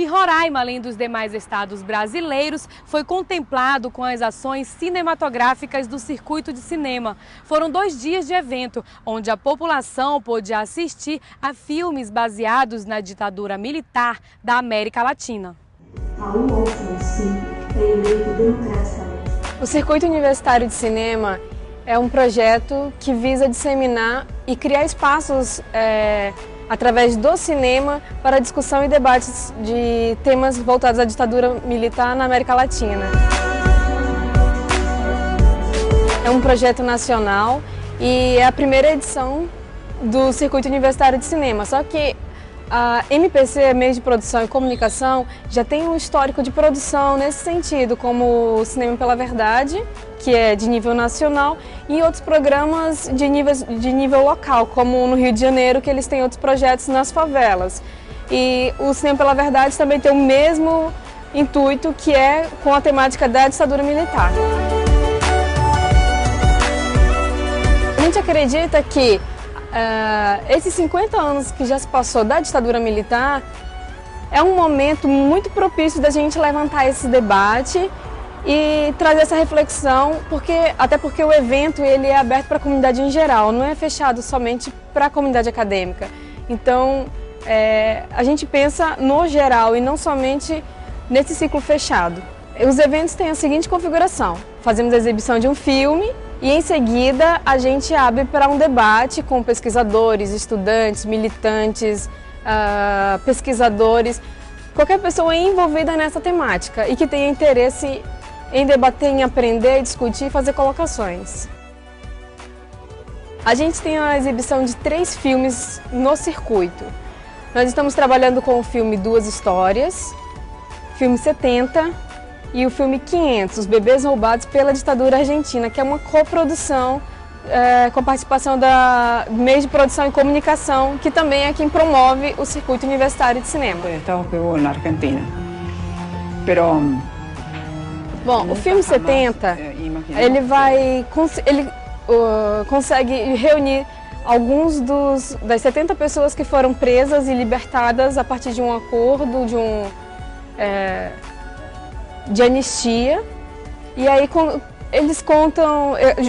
Roraima, além dos demais estados brasileiros, foi contemplado com as ações cinematográficas do Circuito de Cinema. Foram 2 dias de evento, onde a população pôde assistir a filmes baseados na ditadura militar da América Latina. O Circuito Universitário de Cinema é um projeto que visa disseminar e criar espaços através do cinema para discussão e debates de temas voltados à ditadura militar na América Latina. É um projeto nacional e é a primeira edição do Circuito Universitário de Cinema, só que a MPC, Meio de Produção e Comunicação, já tem um histórico de produção nesse sentido, como o Cinema pela Verdade, que é de nível nacional, e outros programas de nível local, como no Rio de Janeiro, que eles têm outros projetos nas favelas. E o Cinema pela Verdade também tem o mesmo intuito, que é com a temática da ditadura militar. A gente acredita que esses 50 anos que já se passou da ditadura militar é um momento muito propício da gente levantar esse debate e trazer essa reflexão, até porque o evento ele é aberto para a comunidade em geral, não é fechado somente para a comunidade acadêmica. Então, a gente pensa no geral e não somente nesse ciclo fechado. Os eventos têm a seguinte configuração: fazemos a exibição de um filme e em seguida a gente abre para um debate com pesquisadores, estudantes, militantes, pesquisadores, qualquer pessoa envolvida nessa temática e que tenha interesse em debater, em aprender, discutir e fazer colocações. A gente tem a exibição de 3 filmes no circuito. Nós estamos trabalhando com o filme Duas Histórias, filme 70 e o filme 500, Os Bebês Roubados pela Ditadura Argentina, que é uma coprodução com a participação da Meio de Produção e Comunicação, que também é quem promove o Circuito Universitário de Cinema. Estamos vivos na Argentina. Bom, o filme 70, ele consegue reunir alguns das 70 pessoas que foram presas e libertadas a partir de um acordo, de anistia, e aí eles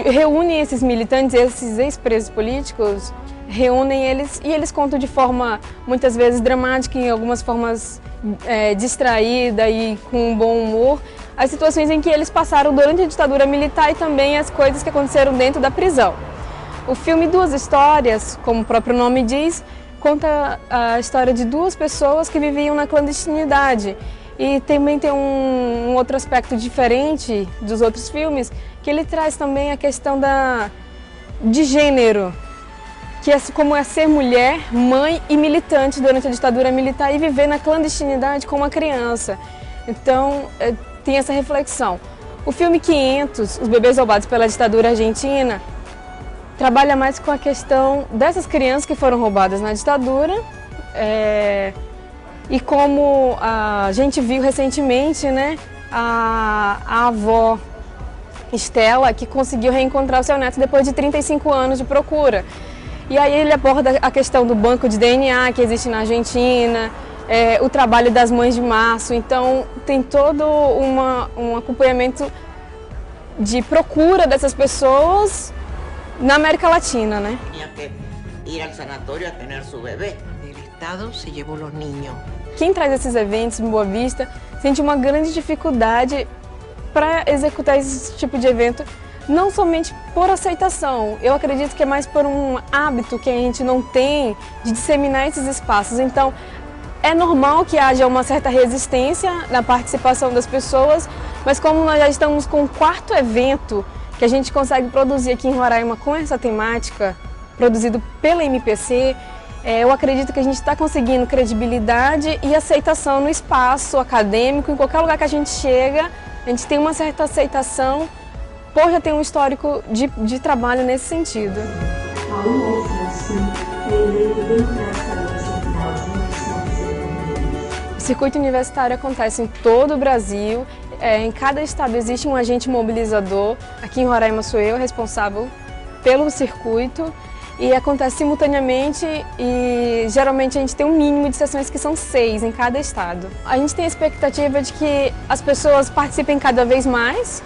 reúnem esses militantes, esses ex-presos políticos, reúnem eles e eles contam de forma muitas vezes dramática, em algumas formas distraída e com um bom humor, as situações em que eles passaram durante a ditadura militar e também as coisas que aconteceram dentro da prisão. O filme Duas Histórias, como o próprio nome diz, conta a história de 2 pessoas que viviam na clandestinidade. E também tem um outro aspecto diferente dos outros filmes, que ele traz também a questão de gênero, que é como é ser mulher, mãe e militante durante a ditadura militar e viver na clandestinidade como uma criança. Então, tem essa reflexão. O filme 500, Os Bebês Roubados pela Ditadura Argentina, trabalha mais com a questão dessas crianças que foram roubadas na ditadura, e como a gente viu recentemente, né, a avó Estela, que conseguiu reencontrar o seu neto depois de 35 anos de procura. E aí ele aborda a questão do banco de DNA que existe na Argentina, o trabalho das mães de março. Então tem todo um acompanhamento de procura dessas pessoas na América Latina, né? Tinha que ir ao sanatório a ter seu bebê. O Estado se levou os niños. Quem traz esses eventos em Boa Vista sente uma grande dificuldade para executar esse tipo de evento, não somente por aceitação. Eu acredito que é mais por um hábito que a gente não tem de disseminar esses espaços. Então, é normal que haja uma certa resistência na participação das pessoas, mas como nós já estamos com o 4º evento que a gente consegue produzir aqui em Roraima com essa temática, produzido pela MPC, eu acredito que a gente está conseguindo credibilidade e aceitação no espaço acadêmico, em qualquer lugar que a gente chega, a gente tem uma certa aceitação, por já ter um histórico de trabalho nesse sentido. O circuito universitário acontece em todo o Brasil, em cada estado existe um agente mobilizador. Aqui em Roraima sou eu responsável pelo circuito. e acontece simultaneamente e geralmente a gente tem um mínimo de sessões que são 6 em cada estado. A gente tem a expectativa de que as pessoas participem cada vez mais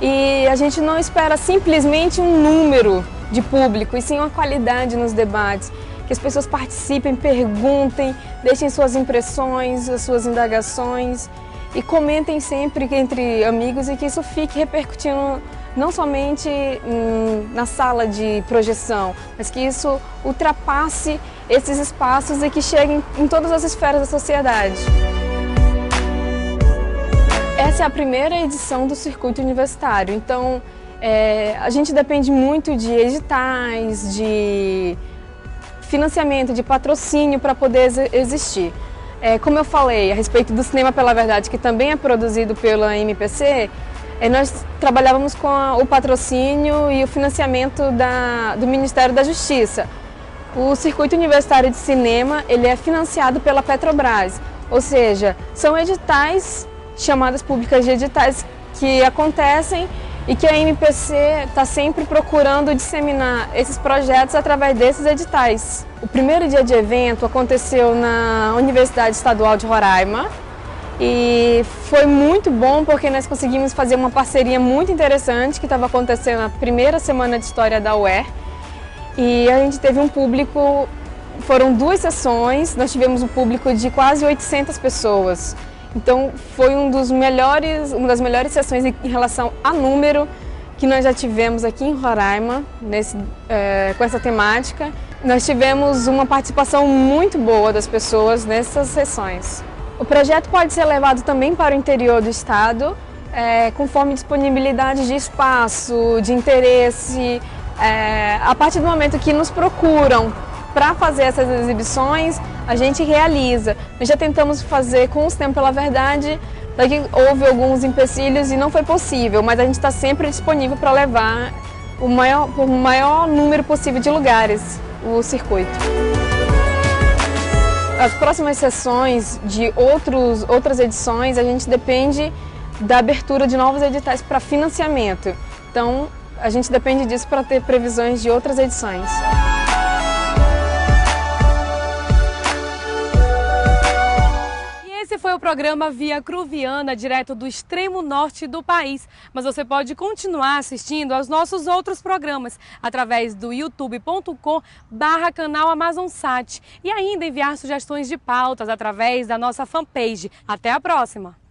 e a gente não espera simplesmente um número de público, e sim uma qualidade nos debates, que as pessoas participem, perguntem, deixem suas impressões, as suas indagações e comentem sempre entre amigos, e que isso fique repercutindo não somente na sala de projeção, mas que isso ultrapasse esses espaços e que chegue em todas as esferas da sociedade. Essa é a primeira edição do Circuito Universitário, então a gente depende muito de editais, de financiamento, de patrocínio para poder existir. Como eu falei a respeito do Cinema pela Verdade, que também é produzido pela MPC, nós trabalhávamos com o patrocínio e o financiamento do Ministério da Justiça. O Circuito Universitário de Cinema ele é financiado pela Petrobras, ou seja, são editais, chamadas públicas de editais que acontecem e que a MPC está sempre procurando disseminar esses projetos através desses editais. O primeiro dia de evento aconteceu na Universidade Estadual de Roraima e foi muito bom porque nós conseguimos fazer uma parceria muito interessante que estava acontecendo na primeira semana de História da UER, e a gente teve um público, foram 2 sessões, nós tivemos um público de quase 800 pessoas. Então foi uma das melhores sessões em relação a número que nós já tivemos aqui em Roraima, com essa temática. Nós tivemos uma participação muito boa das pessoas nessas sessões. O projeto pode ser levado também para o interior do estado, conforme disponibilidade de espaço, de interesse. A partir do momento que nos procuram para fazer essas exibições, a gente realiza. Nós já tentamos fazer com o Cinema pela Verdade, daqui houve alguns empecilhos e não foi possível, mas a gente está sempre disponível para levar o maior número possível de lugares, o circuito. As próximas sessões de outras edições, a gente depende da abertura de novos editais para financiamento. Então, a gente depende disso para ter previsões de outras edições. Esse foi o programa Via Cruviana, direto do extremo norte do país. Mas você pode continuar assistindo aos nossos outros programas através do youtube.com/canal AmazonSat e ainda enviar sugestões de pautas através da nossa fanpage. Até a próxima!